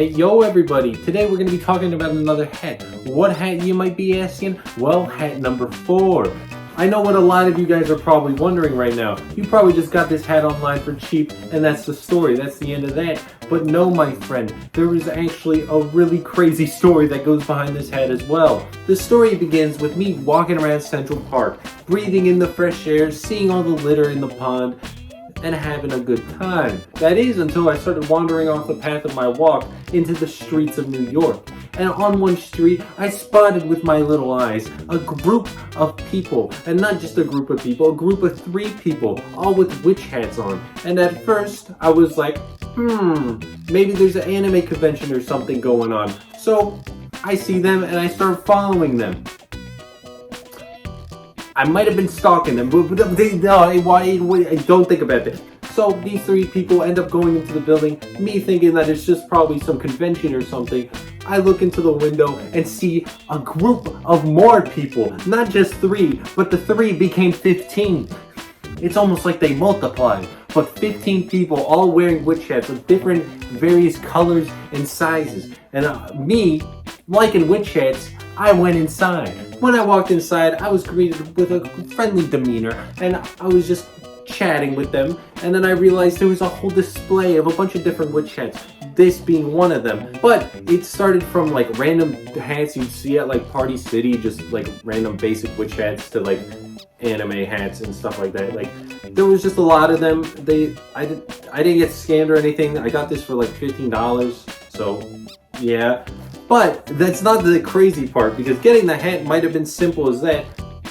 Hey, yo everybody, today we're going to be talking about another hat. What hat, you might be asking? Well, hat number 4. I know what a lot of you guys are probably wondering right now. You probably just got this hat online for cheap and that's the story, that's the end of that. But no, my friend, there is actually a really crazy story that goes behind this hat as well. The story begins with me walking around Central Park, breathing in the fresh air, seeing all the litter in the pond, and having a good time. That is until I started wandering off the path of my walk into the streets of New York. And on one street, I spotted with my little eyes a group of people, and not just a group of people, a group of 3 people, all with witch hats on. And at first, I was like, maybe there's an anime convention or something going on. So I see them and I start following them. I might have been stalking them, but don't think about that. So these 3 people end up going into the building, me thinking that it's just probably some convention or something. I look into the window and see a group of more people, not just 3, but the 3 became 15. It's almost like they multiplied, but 15 people all wearing witch hats of different various colors and sizes. And me, liking witch hats, I went inside. When I walked inside, I was greeted with a friendly demeanor, and I was just chatting with them, and then I realized there was a whole display of a bunch of different witch hats, this being one of them. But it started from like random hats you'd see at like Party City, just like random basic witch hats, to like anime hats and stuff like that. Like there was just a lot of them. I didn't get scammed or anything. I got this for like $15, so yeah. But that's not the crazy part, because getting the hat might have been simple as that.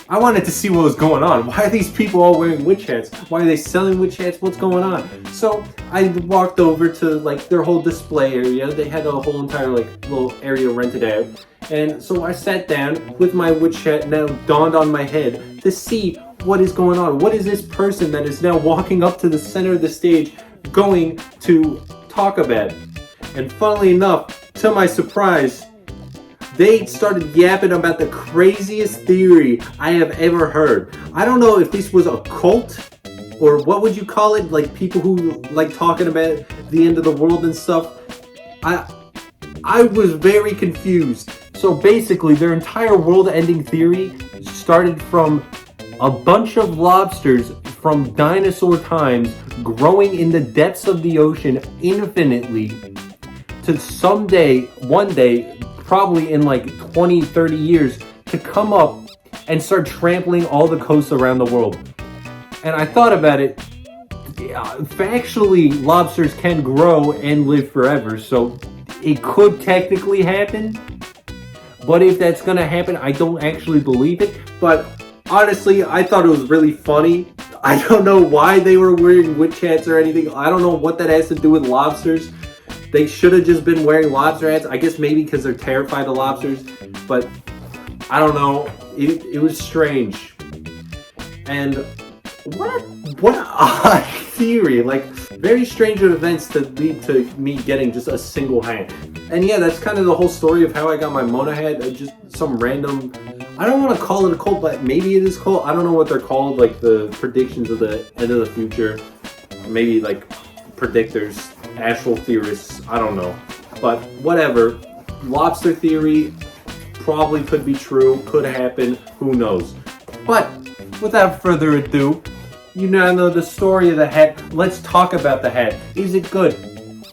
I wanted to see what was going on. Why are these people all wearing witch hats? Why are they selling witch hats? What's going on? So I walked over to like their whole display area. They had a whole entire like little area rented out. And so I sat down with my witch hat now dawned on my head to see what is going on. What is this person that is now walking up to the center of the stage going to talk about? And funnily enough, to my surprise, they started yapping about the craziest theory I have ever heard. I don't know if this was a cult, or what would you call it? Like people who like talking about the end of the world and stuff. I was very confused. So basically, their entire world-ending theory started from a bunch of lobsters from dinosaur times growing in the depths of the ocean infinitely, to someday, one day, probably in like 20, 30 years, to come up and start trampling all the coasts around the world. And I thought about it. Factually, lobsters can grow and live forever, so it could technically happen. But if that's gonna happen, I don't actually believe it. But honestly, I thought it was really funny. I don't know why they were wearing witch hats or anything. I don't know what that has to do with lobsters. They should have just been wearing lobster hats. I guess maybe because they're terrified of lobsters. But I don't know. It was strange. And what an odd theory. Like, very strange events to lead to me getting just a single hat. And yeah, that's kind of the whole story of how I got my Mona hat. Just some random, I don't want to call it a cult, but maybe it is cult. I don't know what they're called. Like the predictions of the end of the future. Maybe like predictors. Astral theorists, I don't know, but whatever. Lobster theory probably could be true, could happen, who knows. But without further ado, you now know the story of the hat. Let's talk about the hat. Is it good?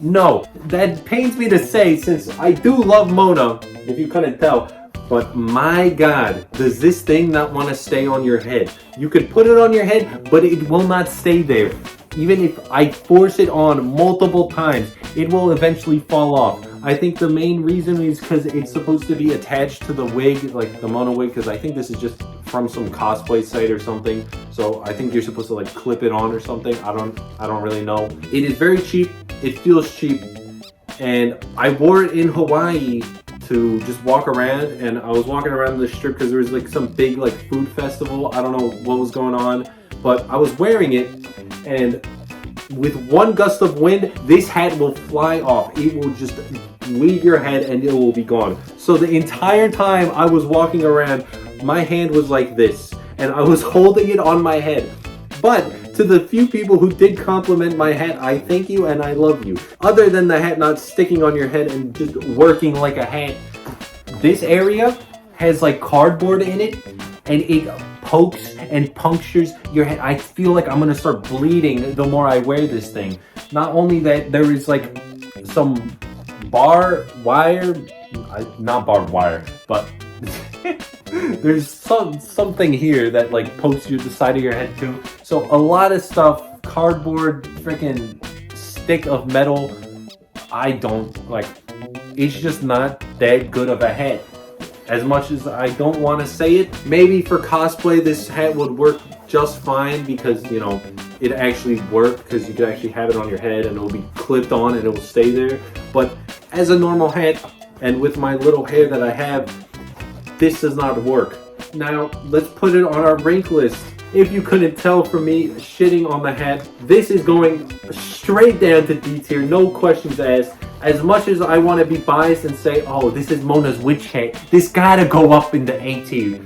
No. That pains me to say, since I do love Mona, if you couldn't tell, but my God, does this thing not want to stay on your head? You could put it on your head, but it will not stay there. Even if I force it on multiple times, it will eventually fall off. I think the main reason is because it's supposed to be attached to the wig, like the Mona wig, because I think this is just from some cosplay site or something. So I think you're supposed to like clip it on or something. I don't really know. It is very cheap. It feels cheap. And I wore it in Hawaii to just walk around, and I was walking around the strip because there was like some big like food festival. I don't know what was going on, but I was wearing it, and with one gust of wind, this hat will fly off. It will just leave your head and it will be gone. So the entire time I was walking around, my hand was like this, and I was holding it on my head. But To the few people who did compliment my hat, I thank you and I love you. Other than the hat not sticking on your head and just working like a hat, this area has like cardboard in it and it pokes and punctures your head. I feel like I'm gonna start bleeding the more I wear this thing. Not only that, there is like some barbed wire, not barbed wire, but there's something here that like pokes you the side of your head too. So a lot of stuff, cardboard, freaking stick of metal. I don't like. It's just not that good of a hat. As much as I don't want to say it, maybe for cosplay this hat would work just fine because, you know, it actually worked because you could actually have it on your head and it will be clipped on and it will stay there. But as a normal hat and with my little hair that I have, this does not work. Now, let's put it on our rank list. If you couldn't tell from me shitting on the hat, this is going straight down to D tier, no questions asked. As much as I want to be biased and say, oh, this is Mona's witch hat, this gotta go up into A tier.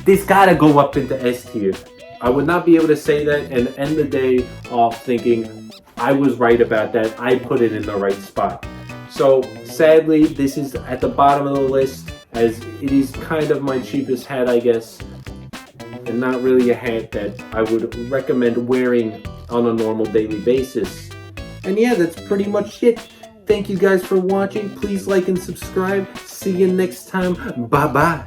This gotta go up into S tier. I would not be able to say that and end the day off thinking I was right about that. I put it in the right spot. So sadly, this is at the bottom of the list as it is kind of my cheapest hat, I guess. And not really a hat that I would recommend wearing on a normal daily basis. And yeah, that's pretty much it. Thank you guys for watching. Please like and subscribe. See you next time. Bye-bye.